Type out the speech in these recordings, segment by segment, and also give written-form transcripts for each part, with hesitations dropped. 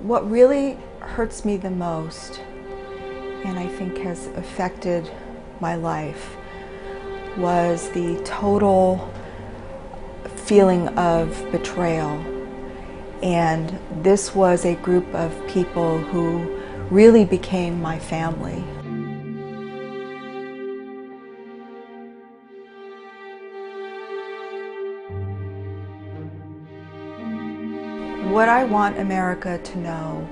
What really hurts me the most, and I think has affected my life, was the total feeling of betrayal. And this was a group of people who really became my family. What I want America to know,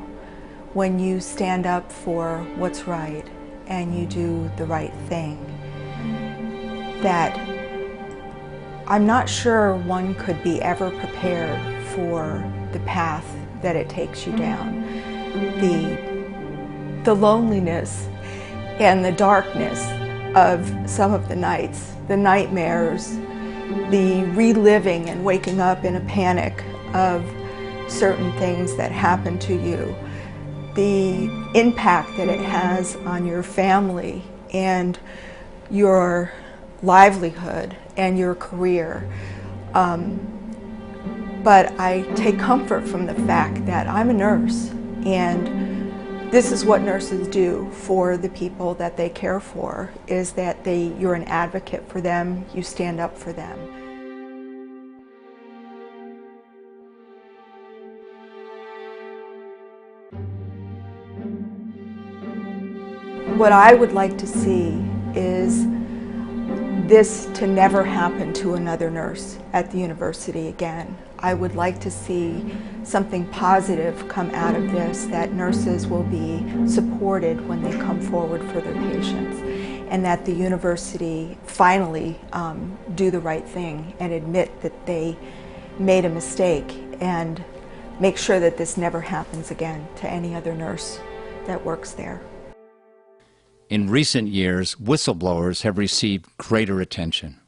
when you stand up for what's right and you do the right thing, that I'm not sure one could be ever prepared for the path that it takes you down. The loneliness and the darkness of some of the nights, the nightmares, the reliving and waking up in a panic of certain things that happen to you, the impact that it has on your family and your livelihood and your career. But I take comfort from the fact that I'm a nurse, and this is what nurses do for the people that they care for, is that you're an advocate for them, you stand up for them. What I would like to see is this to never happen to another nurse at the university again. I would like to see something positive come out of this, that nurses will be supported when they come forward for their patients, and that the university finally do the right thing and admit that they made a mistake and make sure that this never happens again to any other nurse that works there. In recent years, whistleblowers have received greater attention.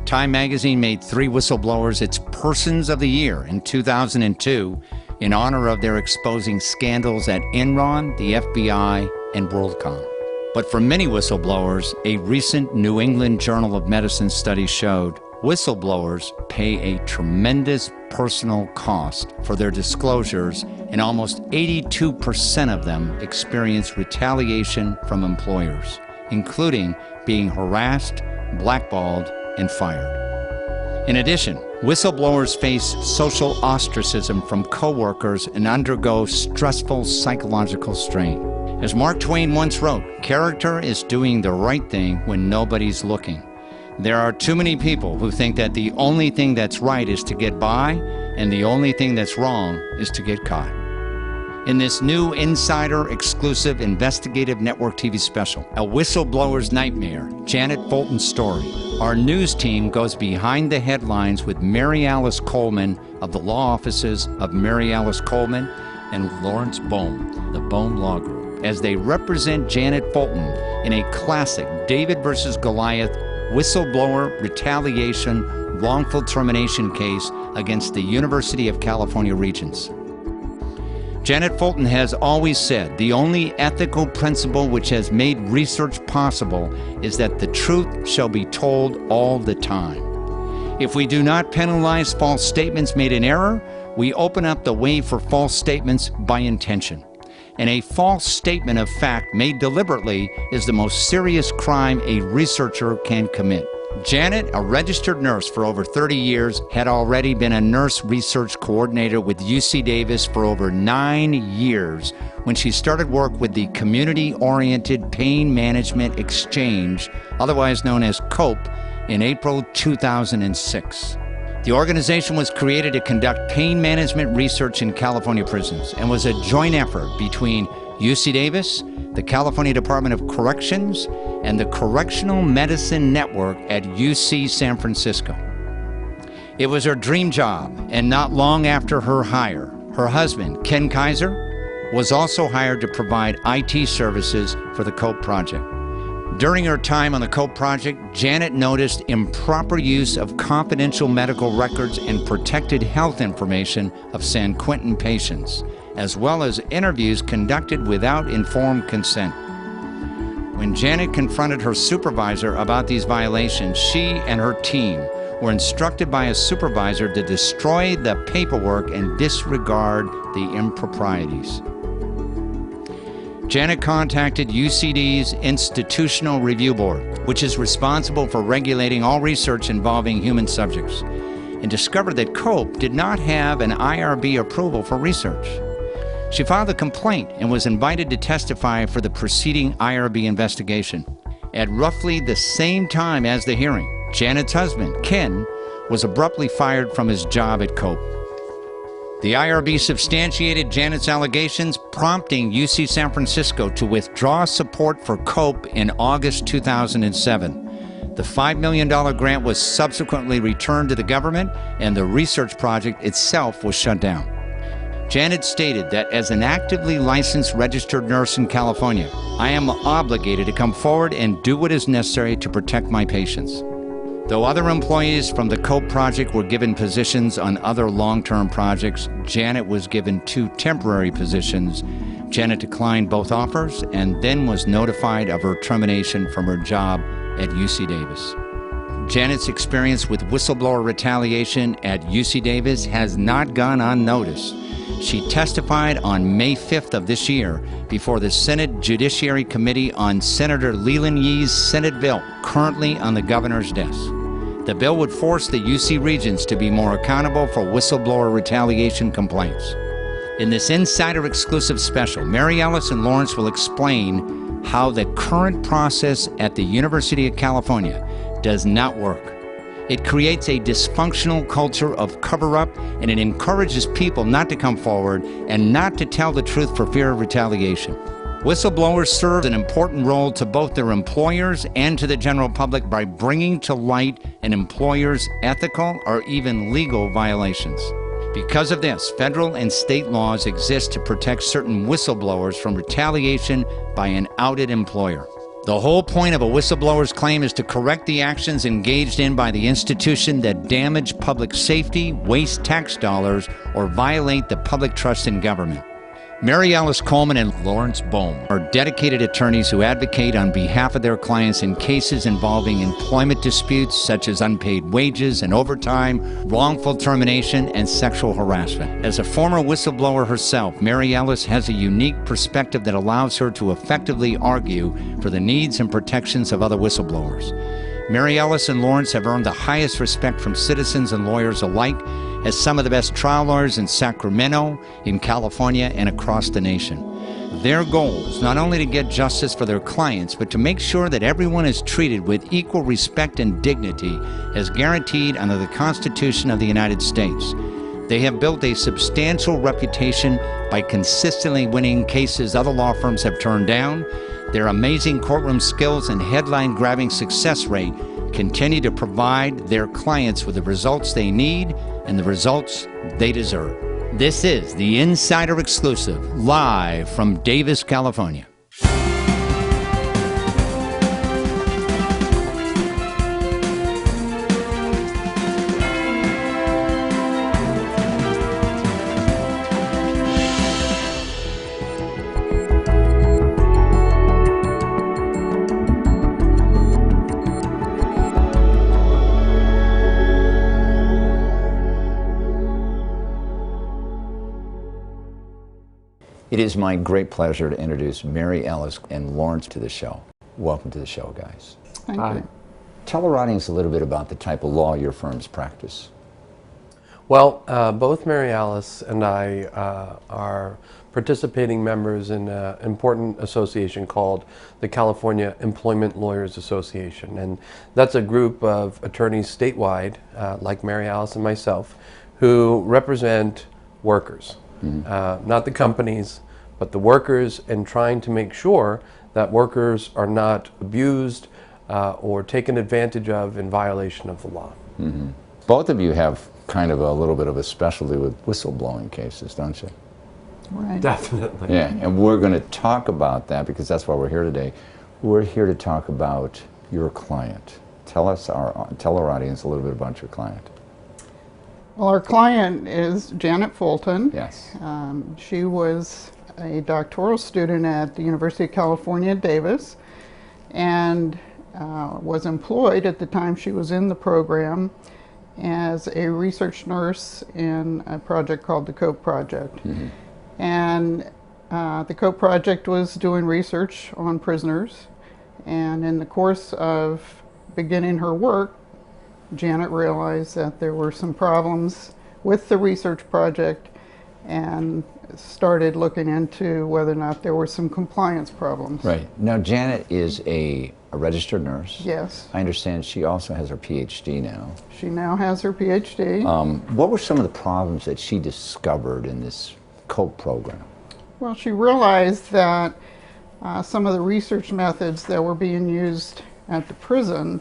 Time magazine made 3 whistleblowers its Persons of the Year in 2002 in honor of their exposing scandals at Enron, the FBI, and WorldCom. But for many whistleblowers, a recent New England Journal of Medicine study showed whistleblowers pay a tremendous personal cost for their disclosures, and almost 82% of them experience retaliation from employers, including being harassed, blackballed, and fired. In addition, whistleblowers face social ostracism from coworkers and undergo stressful psychological strain. As Mark Twain once wrote, "Character is doing the right thing when nobody's looking." There are too many people who think that the only thing that's right is to get by, and the only thing that's wrong is to get caught. In this new Insider exclusive Investigative Network TV special, A Whistleblower's Nightmare, Janet Fulton's Story, our news team goes behind the headlines with Mary-Alice Coleman of the law offices of Mary-Alice Coleman and Lawrance Bohm, the Bohm Law Group, as they represent Janet Fulton in a classic David versus Goliath whistleblower retaliation wrongful termination case against the University of California Regents. Janet Fulton has always said the only ethical principle which has made research possible is that the truth shall be told all the time. If we do not penalize false statements made in error, we open up the way for false statements by intention. And a false statement of fact made deliberately is the most serious crime a researcher can commit. Janet, a registered nurse for over 30 years, had already been a nurse research coordinator with UC Davis for over 9 years when she started work with the Community-Oriented Pain Management Exchange, otherwise known as COPE, in April 2006. The organization was created to conduct pain management research in California prisons and was a joint effort between UC Davis, the California Department of Corrections, and the Correctional Medicine Network at UC San Francisco. It was her dream job, and not long after her hire, her husband, Ken Kaiser, was also hired to provide IT services for the COPE project. During her time on the COPE project, Janet noticed improper use of confidential medical records and protected health information of San Quentin patients, as well as interviews conducted without informed consent. When Janet confronted her supervisor about these violations, she and her team were instructed by a supervisor to destroy the paperwork and disregard the improprieties. Janet contacted UCD's Institutional Review Board, which is responsible for regulating all research involving human subjects, and discovered that COPE did not have an IRB approval for research. She filed a complaint and was invited to testify for the preceding IRB investigation. At roughly the same time as the hearing, Janet's husband, Ken, was abruptly fired from his job at COPE. The IRB substantiated Janet's allegations, prompting UC San Francisco to withdraw support for COPE in August 2007. The $5 million grant was subsequently returned to the government, and the research project itself was shut down. Janet stated that as an actively licensed registered nurse in California, I am obligated to come forward and do what is necessary to protect my patients. Though other employees from the COPE project were given positions on other long-term projects, Janet was given 2 temporary positions. Janet declined both offers and then was notified of her termination from her job at UC Davis. Janet's experience with whistleblower retaliation at UC Davis has not gone unnoticed. She testified on May 5th of this year before the Senate Judiciary Committee on Senator Leland Yee's Senate bill, currently on the governor's desk. The bill would force the UC Regents to be more accountable for whistleblower retaliation complaints. In this insider exclusive special, Mary-Alice and Lawrance will explain how the current process at the University of California does not work. It creates a dysfunctional culture of cover-up, and it encourages people not to come forward and not to tell the truth for fear of retaliation. Whistleblowers serve an important role to both their employers and to the general public by bringing to light an employer's ethical or even legal violations. Because of this, federal and state laws exist to protect certain whistleblowers from retaliation by an outed employer. The whole point of a whistleblower's claim is to correct the actions engaged in by the institution that damage public safety, waste tax dollars, or violate the public trust in government. Mary-Alice Coleman and Lawrance Bohm are dedicated attorneys who advocate on behalf of their clients in cases involving employment disputes such as unpaid wages and overtime, wrongful termination, and sexual harassment. As a former whistleblower herself, Mary-Alice has a unique perspective that allows her to effectively argue for the needs and protections of other whistleblowers. Mary-Alice and Lawrence have earned the highest respect from citizens and lawyers alike as some of the best trial lawyers in Sacramento, in California, and across the nation. Their goal is not only to get justice for their clients, but to make sure that everyone is treated with equal respect and dignity as guaranteed under the Constitution of the United States. They have built a substantial reputation by consistently winning cases other law firms have turned down. Their amazing courtroom skills and headline-grabbing success rate continue to provide their clients with the results they need and the results they deserve. This is the Insider Exclusive, live from Davis, California. It is my great pleasure to introduce Mary-Alice and Lawrence to the show. Welcome to the show, guys. Thank you. Tell our audience a little bit about the type of law your firms practice. Well, both Mary-Alice and I are participating members in an important association called the California Employment Lawyers Association. And that's a group of attorneys statewide, like Mary-Alice and myself, who represent workers. Not the companies, but the workers, and trying to make sure that workers are not abused or taken advantage of in violation of the law. Both of you have kind of a little bit of a specialty with whistleblowing cases, don't you? Right. Definitely. Yeah, and we're going to talk about that because that's why we're here today. We're here to talk about your client. Tell our audience a little bit about your client. Well, our client is Janet Fulton. Yes. She was a doctoral student at the University of California, Davis, and was employed at the time she was in the program as a research nurse in a project called the COPE Project. And the COPE Project was doing research on prisoners, and in the course of beginning her work, Janet realized that there were some problems with the research project and started looking into whether or not there were some compliance problems. Right. Now, Janet is a registered nurse. Yes. I understand she also has her PhD now. She now has her PhD. What were some of the problems that she discovered in this COPE program? Well, she realized that some of the research methods that were being used at the prison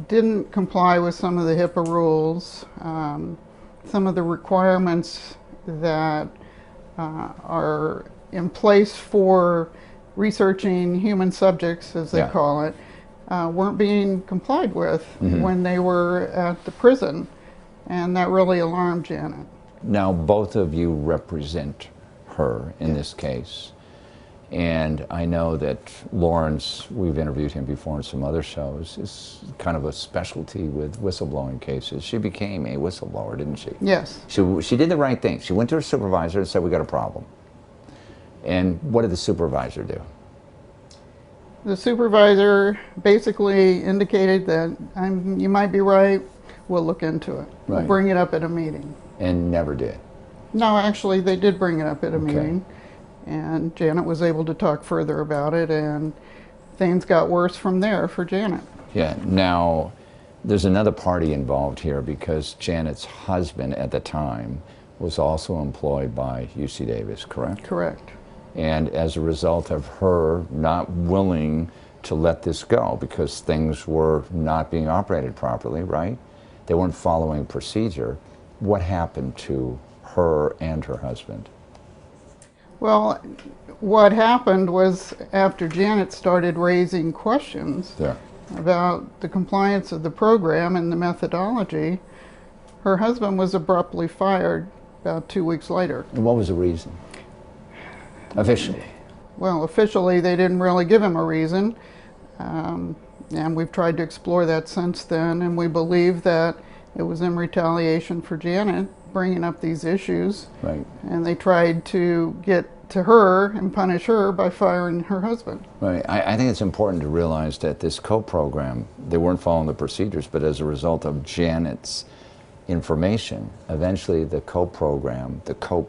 didn't comply with some of the HIPAA rules, some of the requirements that are in place for researching human subjects, as they call it, weren't being complied with when they were at the prison, and that really alarmed Janet. Now, both of you represent her in this case, and I know that Lawrance, we've interviewed him before in some other shows, is kind of a specialty with whistleblowing cases. She became a whistleblower, didn't she? Yes. She did the right thing. She went to her supervisor and said, we got a problem. And what did the supervisor do? The supervisor basically indicated that you might be right, we'll look into it. We'll Right. bring it up at a meeting. And never did. No, actually, they did bring it up at a meeting, and Janet was able to talk further about it, and things got worse from there for Janet. Yeah. Now, there's another party involved here because Janet's husband at the time was also employed by UC Davis, correct? Correct. And as a result of her not willing to let this go because things were not being operated properly, right? They weren't following procedure. What happened to her and her husband? Well, what happened was after Janet started raising questions about the compliance of the program and the methodology, her husband was abruptly fired about 2 weeks later. And what was the reason? Officially. Well, officially, they didn't really give him a reason, and we've tried to explore that since then, and we believe that it was in retaliation for Janet bringing up these issues, Right. and they tried to get to her and punish her by firing her husband. Right. I think it's important to realize that this COPE program, they weren't following the procedures, but as a result of Janet's information, eventually the COPE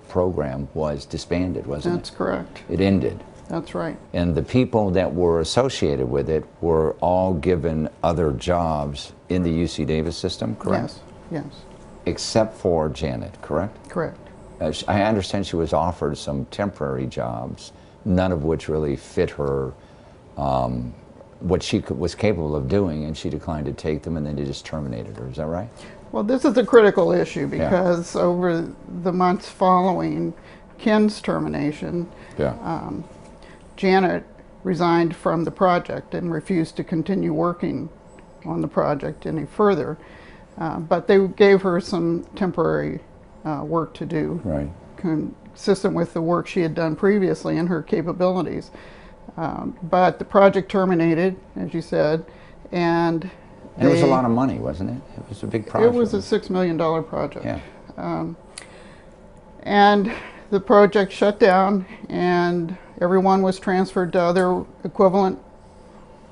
program was disbanded, wasn't it? That's correct. It ended. That's right. And the people that were associated with it were all given other jobs in the UC Davis system, correct? Yes, yes, Except for Janet, correct? correct. I understand she was offered some temporary jobs, none of which really fit her, what she was capable of doing, and she declined to take them, and then they just terminated her. Is that right? Well, this is a critical issue because over the months following Ken's termination, Janet resigned from the project and refused to continue working on the project any further. But they gave her some temporary work to do, Right. consistent with the work she had done previously and her capabilities. But the project terminated, as you said, and it was a lot of money, wasn't it? It was a big project. It was a $6 million project. Yeah. And the project shut down, and everyone was transferred to other equivalent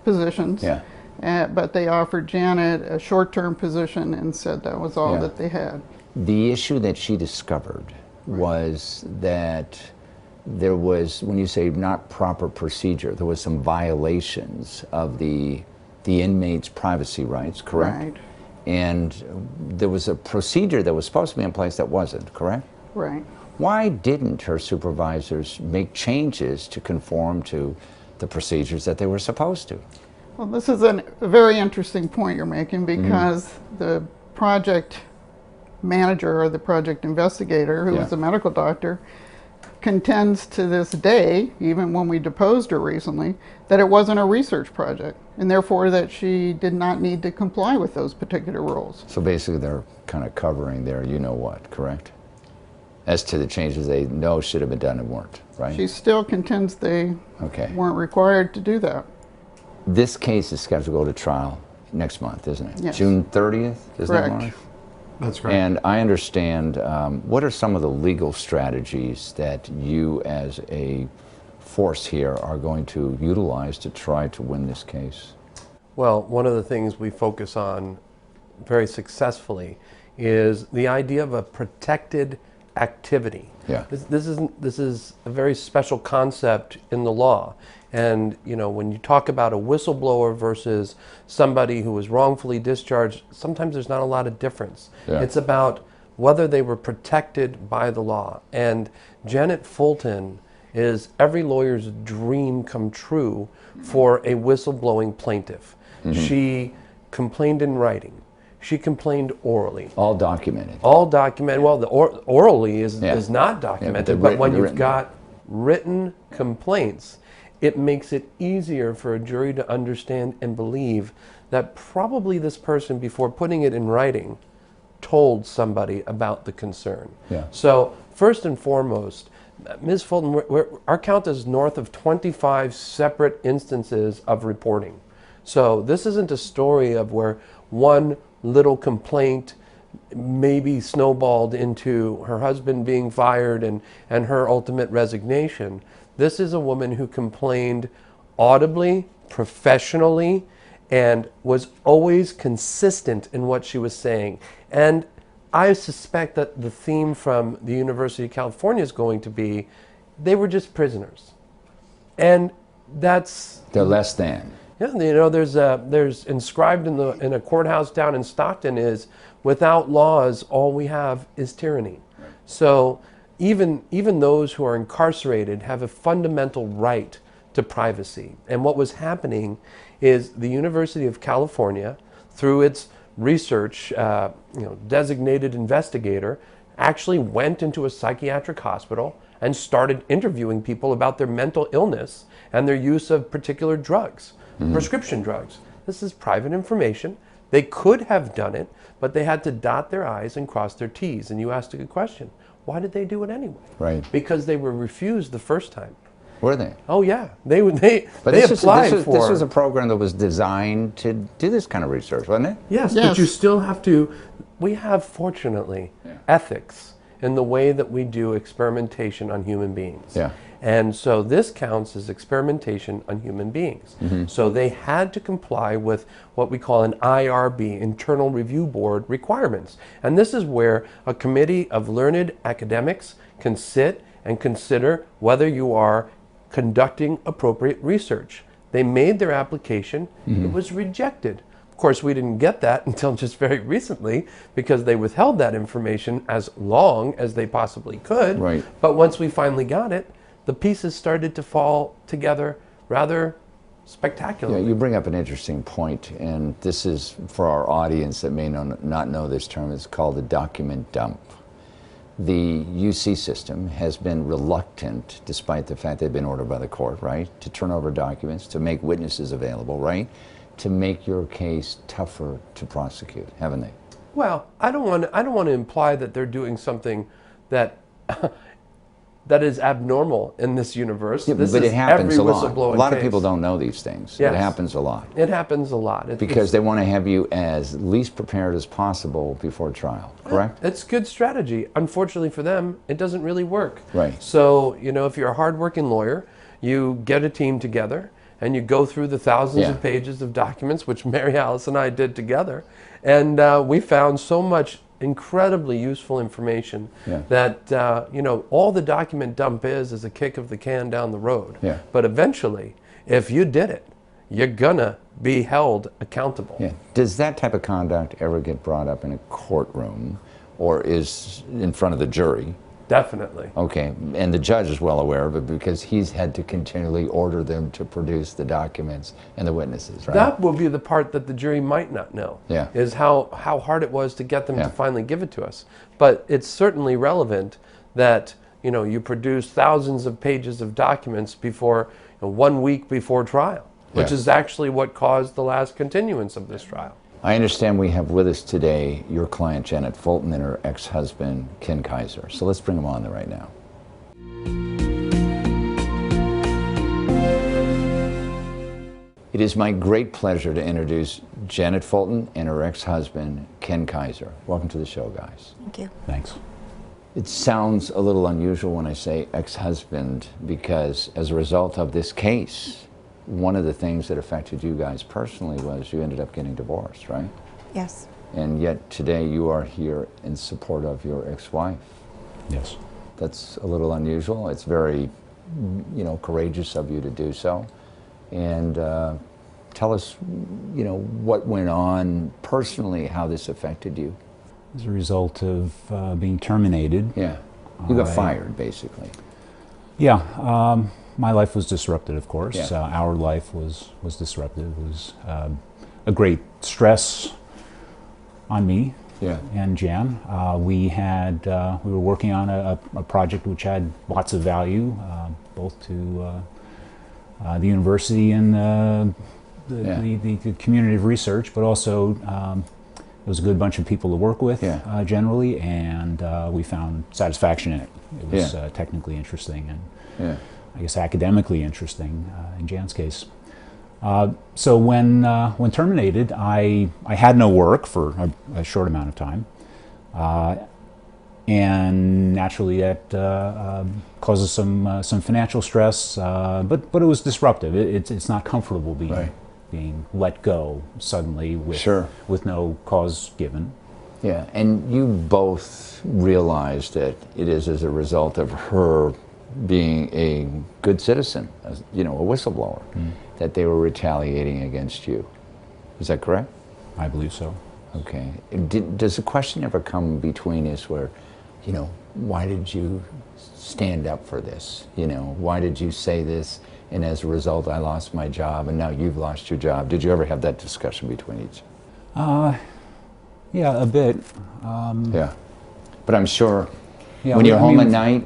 positions. Yeah. But they offered Janet a short-term position and said that was all that they had. The issue that she discovered was that there was, when you say not proper procedure, there was some violations of the inmate's privacy rights, correct? Right. And there was a procedure that was supposed to be in place that wasn't, correct? Right. Why didn't her supervisors make changes to conform to the procedures that they were supposed to? Well, this is a very interesting point you're making because the project manager or the project investigator, who was a medical doctor, contends to this day, even when we deposed her recently, that it wasn't a research project, and therefore that she did not need to comply with those particular rules. So basically they're kind of covering their you-know-what, correct? As to the changes they know should have been done and weren't, right? She still contends they weren't required to do that. This case is scheduled to go to trial next month, isn't it? Yes. June 30th, is that Correct. right? That's correct. And I understand, what are some of the legal strategies that you as a force here are going to utilize to try to win this case? Well, one of the things we focus on very successfully is the idea of a protected activity. Yeah. This is a very special concept in the law. And you know, when you talk about a whistleblower versus somebody who was wrongfully discharged, sometimes there's not a lot of difference. Yeah. It's about whether they were protected by the law. And Janet Fulton is every lawyer's dream come true for a whistleblowing plaintiff. She complained in writing. She complained orally. All documented. All documented. Well, the orally is Yeah. not documented, but when you've written. got written complaints, it makes it easier for a jury to understand and believe that probably this person, before putting it in writing, told somebody about the concern. Yeah. So first and foremost, Ms. Fulton, our count is north of 25 separate instances of reporting. So this isn't a story of where one little complaint maybe snowballed into her husband being fired and her ultimate resignation. This is a woman who complained audibly, professionally, and was always consistent in what she was saying. And I suspect that the theme from the University of California is going to be, they were just prisoners. And that's... They're less than. Yeah, you know, there's inscribed in a courthouse down in Stockton is, without laws, all we have is tyranny. Right. So even those who are incarcerated have a fundamental right to privacy. And what was happening is the University of California, through its research, designated investigator, actually went into a psychiatric hospital and started interviewing people about their mental illness and their use of particular drugs. Prescription drugs. This is private information. They could have done it, but they had to dot their I's and cross their T's. And you asked a good question. Why did they do it anyway? Right. Because they were refused the first time. Were they? Oh yeah, they But applied for. This was a program that was designed to do this kind of research, wasn't it? Yes, Yes. but you still have to. We have, fortunately, ethics in the way that we do experimentation on human beings. Yeah. And so this counts as experimentation on human beings. So they had to comply with what we call an IRB, Internal Review Board, requirements. And this is where a committee of learned academics can sit and consider whether you are conducting appropriate research. They made their application, it was rejected. Of course, we didn't get that until just very recently because they withheld that information as long as they possibly could. Right. But once we finally got it, the pieces started to fall together rather spectacularly. Yeah, you bring up an interesting point, and this is for our audience that may not know this term. It's called a document dump. The UC system has been reluctant, despite the fact they've been ordered by the court, right, to turn over documents, to make witnesses available, right, to make your case tougher to prosecute, haven't they? Well, I don't want to imply that they're doing something that that is abnormal in this universe. Yeah, this but is it happens a every lot. A whistleblowing lot of case. people don't know these things. Yes. It happens a lot. It happens a lot. Because they want to have you as least prepared as possible before trial, correct? It's good strategy. Unfortunately for them, it doesn't really work. Right. So, you know, if you're a hardworking lawyer, you get a team together and you go through the thousands Yeah. of pages of documents, which Mary-Alice and I did together, and we found so much incredibly useful information Yeah. that, you know, all the document dump is a kick of the can down the road. Yeah. But eventually, if you did it, you're gonna be held accountable. Yeah. Does that type of conduct ever get brought up in a courtroom or is in front of the jury? Definitely. Okay, and the judge is well aware of it because he's had to continually order them to produce the documents and the witnesses, right? That will be the part that the jury might not know, Yeah. is how hard it was to get them Yeah. to finally give it to us. But it's certainly relevant that, you know, you produce thousands of pages of documents before, 1 week before trial, which Yeah. is actually what caused the last continuance of this trial. I understand we have with us today your client Janet Fulton and her ex-husband Ken Kaiser. So let's bring them on right now. It It is my great pleasure to introduce Janet Fulton and her ex-husband, Ken Kaiser. Welcome to the show, guys. Thank you. Thanks. It sounds a little unusual when I say ex-husband because as a result of this case, one of the things that affected you guys personally was you ended up getting divorced, right? Yes. And yet today you are here in support of your ex-wife. Yes. That's a little unusual. It's very, courageous of you to do so. And tell us, what went on personally, how this affected you. As a result of being terminated. Yeah. You got fired, basically. Yeah. My life was disrupted, of course. Yeah. Our life was disrupted. It was a great stress on me and Jan. We were working on a project which had lots of value, both to the university and the community of research, but also it was a good bunch of people to work with generally, and we found satisfaction in it. It was technically interesting and I guess academically interesting in Jan's case. So when terminated, I had no work for a short amount of time, and naturally that causes some financial stress. But it was disruptive. It's not comfortable being let go suddenly with no cause given. Yeah, and you both realized that it is as a result of her being a good citizen, a whistleblower, that they were retaliating against you. Is that correct? I believe so. Okay. Does the question ever come between us where, why did you stand up for this? Why did you say this? And as a result, I lost my job, and now you've lost your job. Did you ever have that discussion between each? Yeah, a bit. Yeah, but I'm sure Yeah, when you're home at night,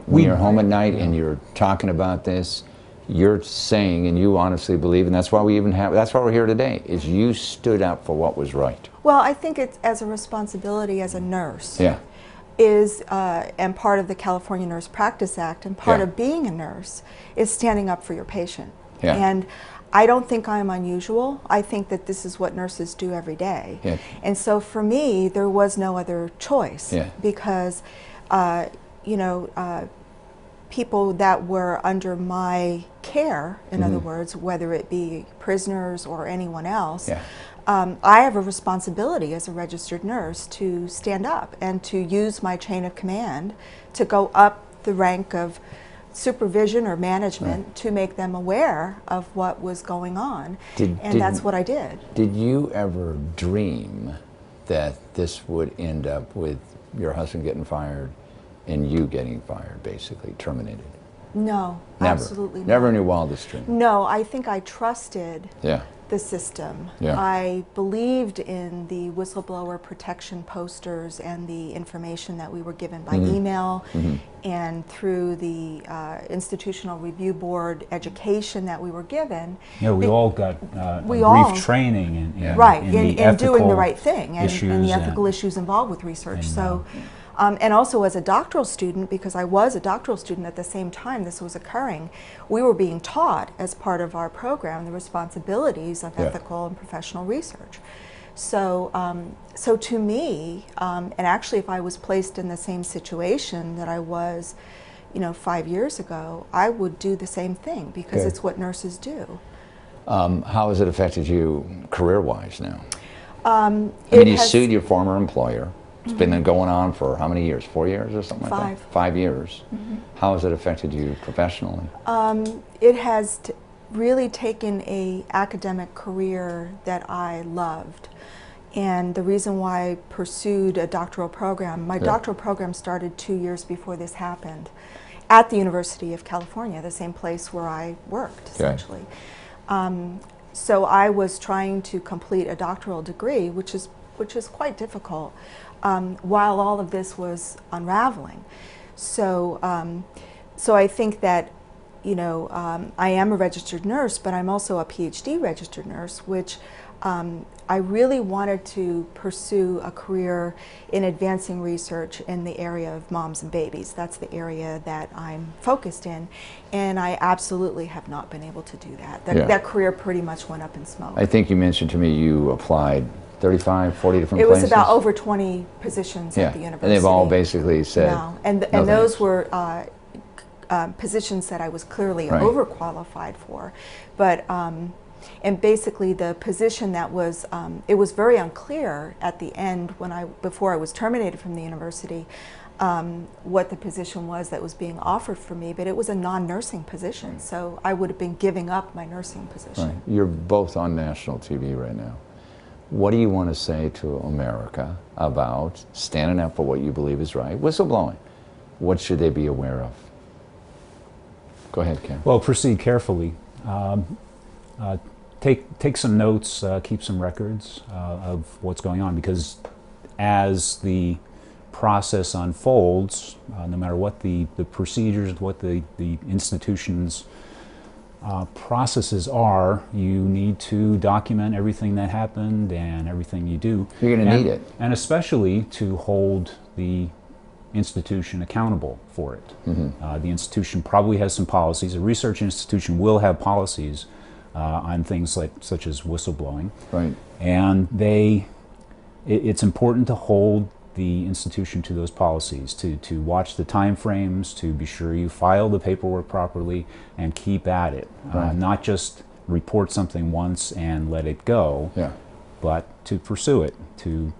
Yeah. and you're talking about this, you're saying, and you honestly believe, and that's why we're here today, is you stood up for what was right. Well, I think it's as a responsibility as a nurse. Yeah. And part of the California Nurse Practice Act, and part of being a nurse is standing up for your patient. Yeah. And I don't think I'm unusual. I think that this is what nurses do every day. Yeah. And so for me, there was no other choice because, people that were under my care, in other words, whether it be prisoners or anyone else, I have a responsibility as a registered nurse to stand up and to use my chain of command to go up the rank of supervision or management to make them aware of what was going on. And that's what I did. Did you ever dream that this would end up with your husband getting fired and you getting fired, basically, terminated? No, Never. absolutely not. Never in your wildest dream? No, I think I trusted the system. Yeah. I believed in the whistleblower protection posters and the information that we were given by email and through the institutional review board education that we were given. Yeah, we all got brief training in doing the right thing and the issues ethical issues involved with research. And also as a doctoral student, because I was a doctoral student at the same time this was occurring, we were being taught as part of our program the responsibilities of ethical and professional research. So, so to me, and actually if I was placed in the same situation that I was, 5 years ago, I would do the same thing because it's what nurses do. How has it affected you career-wise now? You sued your former employer. It's been going on for how many years? 4 years or something like that? 5 years. How has it affected you professionally? It has really taken an academic career that I loved. And the reason why I pursued a doctoral program, my doctoral program started 2 years before this happened at the University of California, the same place where I worked, essentially. So I was trying to complete a doctoral degree, which is quite difficult, while all of this was unraveling. So, so I think that, I am a registered nurse, but I'm also a PhD registered nurse, which I really wanted to pursue a career in advancing research in the area of moms and babies. That's the area that I'm focused in, and I absolutely have not been able to do that. That career pretty much went up in smoke. I think you mentioned to me you applied 35, 40 different It places? was about over 20 positions at the university. And they've all basically said no. And no those thanks. were positions that I was clearly Right. overqualified for. But and basically the position that was, it was very unclear at the end before I was terminated from the university, what the position was that was being offered for me, but it was a non-nursing position, so I would have been giving up my nursing position. Right. You're both on national TV right now. What do you want to say to America about standing up for what you believe is right, whistleblowing? What should they be aware of? Go ahead, Ken. Well, proceed carefully. Take some notes, keep some records of what's going on, because as the process unfolds, no matter what the procedures, what the institution's processes are, you need to document everything that happened and everything you do. You're going to need it. And especially to hold the institution accountable for it. The institution probably has some policies. A research institution will have policies on things such as whistleblowing. Right. And it's important to hold the institution to those policies, to watch the time frames, to be sure you file the paperwork properly and keep at it. Right. Not just report something once and let it go, but to pursue it.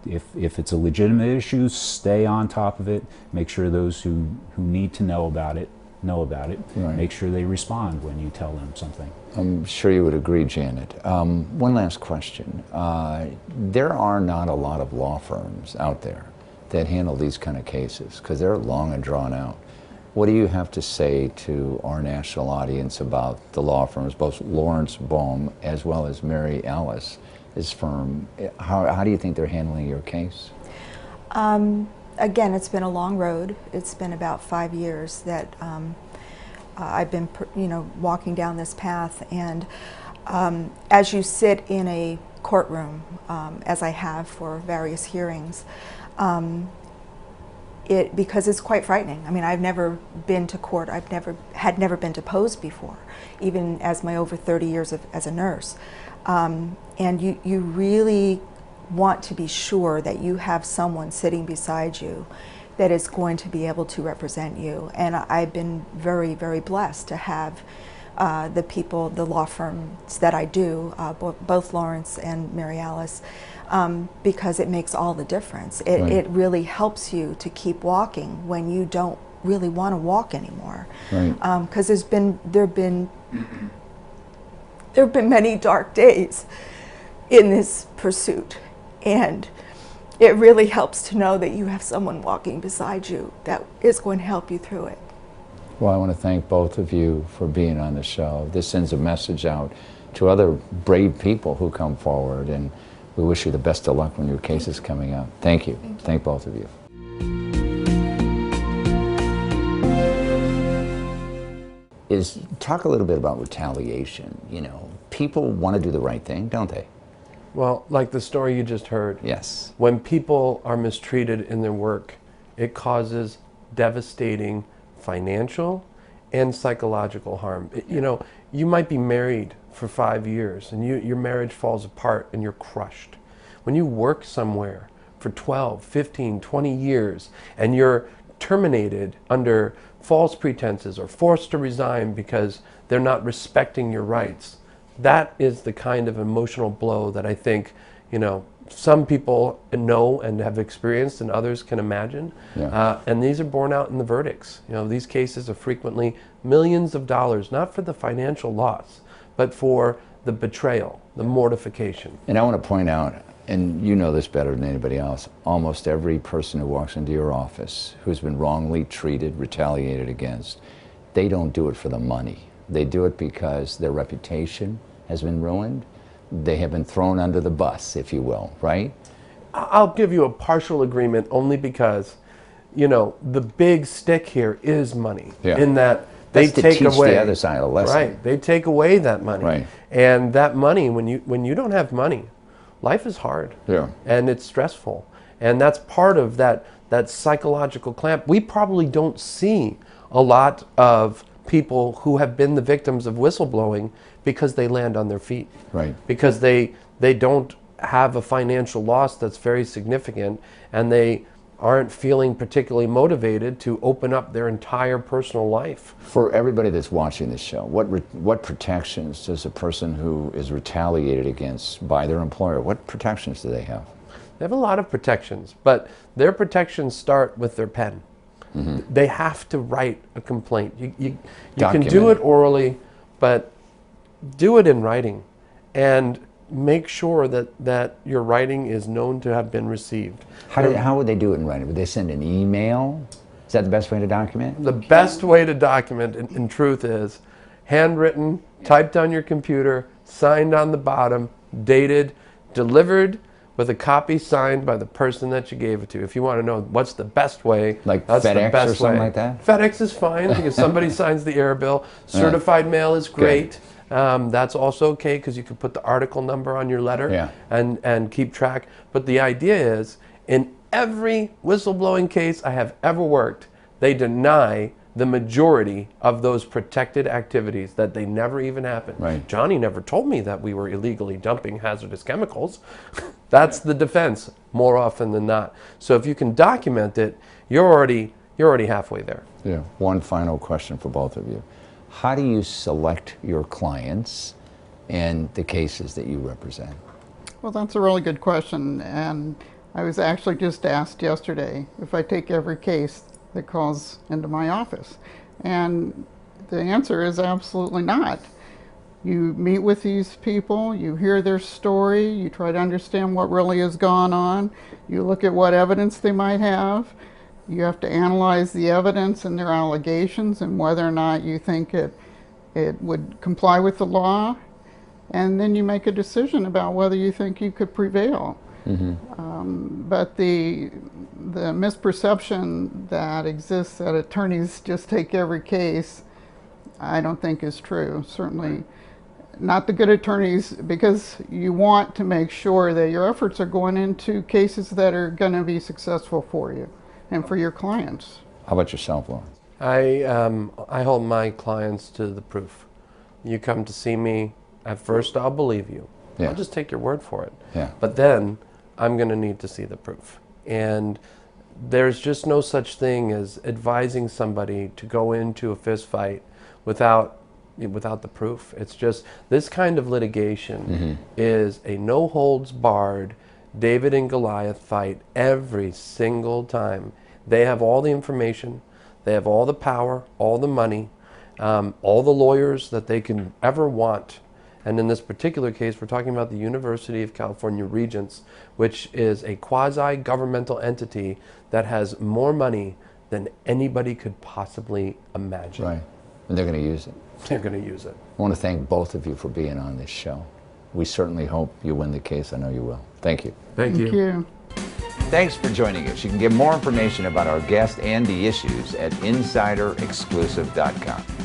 If it's a legitimate issue, stay on top of it. Make sure those who need to know about it. Right. Make sure they respond when you tell them something. I'm sure you would agree, Janet. One last question. There are not a lot of law firms out there that handle these kind of cases because they're long and drawn out. What do you have to say to our national audience about the law firms, both Lawrance, Bohm, as well as Mary-Alice's firm? How do you think they're handling your case? Again, it's been a long road. It's been about 5 years that I've been, walking down this path. And as you sit in a courtroom, as I have for various hearings, because it's quite frightening. I mean, I've never been to court. Had never been deposed before, even as my over 30 years as a nurse. And you really want to be sure that you have someone sitting beside you that is going to be able to represent you. And I've been very, very blessed to have the law firms that I do, both Lawrance and Mary-Alice, because it makes all the difference. It really helps you to keep walking when you don't really want to walk anymore. Because there have been many dark days in this pursuit. And it really helps to know that you have someone walking beside you that is going to help you through it. Well, I want to thank both of you for being on the show. This sends a message out to other brave people who come forward, and we wish you the best of luck when your case is coming up. Thank you. Thank both of you. Talk a little bit about retaliation. People want to do the right thing, don't they? Well, like the story you just heard. Yes. When people are mistreated in their work, it causes devastating financial and psychological harm. You might be married for 5 years and your marriage falls apart and you're crushed. When you work somewhere for 12, 15, 20 years and you're terminated under false pretenses or forced to resign because they're not respecting your rights, that is the kind of emotional blow that I think, some people know and have experienced and others can imagine. And these are borne out in the verdicts. These cases are frequently millions of dollars, not for the financial loss, but for the betrayal, the mortification. And I want to point out, and you know this better than anybody else, almost every person who walks into your office who's been wrongly treated, retaliated against, they don't do it for the money. They do it because their reputation has been ruined. They have been thrown under the bus, if you will, right? I'll give you a partial agreement only because, the big stick here is money. In that they take away the other side of the lesson. Right. They take away that money. Right. And that money, when you don't have money, life is hard. Yeah. And it's stressful. And that's part of that psychological clamp. We probably don't see a lot of people who have been the victims of whistleblowing because they land on their feet. Right. Because they don't have a financial loss that's very significant, and they aren't feeling particularly motivated to open up their entire personal life. For everybody that's watching this show, what protections does a person who is retaliated against by their employer, what protections do they have? They have a lot of protections, but their protections start with their pen. They have to write a complaint. You can do it orally, but do it in writing, and make sure that your writing is known to have been received. How would they do it in writing? Would they send an email? Is that the best way to document? The best way to document, in truth, is handwritten, typed on your computer, signed on the bottom, dated, delivered with a copy signed by the person that you gave it to. If you want to know what's the best way, Like that's FedEx the best or something way. like that? FedEx is fine because somebody signs the air bill. Certified mail is great. That's also okay because you can put the article number on your letter and keep track. But the idea is, in every whistleblowing case I have ever worked, they deny the majority of those protected activities, that they never even happened. Right. Johnny never told me that we were illegally dumping hazardous chemicals. That's the defense more often than not. So if you can document it, you're already halfway there. Yeah. One final question for both of you. How do you select your clients and the cases that you represent? Well, that's a really good question, and I was actually just asked yesterday if I take every case that calls into my office, and the answer is absolutely not. You meet with these people, you hear their story, you try to understand what really has gone on, you look at what evidence they might have, you have to analyze the evidence and their allegations and whether or not you think it would comply with the law, and then you make a decision about whether you think you could prevail. But the misperception that exists that attorneys just take every case, I don't think is true. Certainly not the good attorneys, because you want to make sure that your efforts are going into cases that are going to be successful for you and for your clients. How about yourself, Lawrence? I hold my clients to the proof. You come to see me, at first I'll believe you. Yeah. I'll just take your word for it. Yeah. But then I'm going to need to see the proof. And there's just no such thing as advising somebody to go into a fist fight without the proof. It's just, this kind of litigation is a no holds barred David and Goliath fight every single time. They have all the information, they have all the power, all the money, all the lawyers that they can ever want. And in this particular case, we're talking about the University of California Regents, which is a quasi-governmental entity that has more money than anybody could possibly imagine. Right. And they're going to use it. They're going to use it. I want to thank both of you for being on this show. We certainly hope you win the case. I know you will. Thank you. Thank you. Thank you. Thanks for joining us. You can get more information about our guest and the issues at insiderexclusive.com.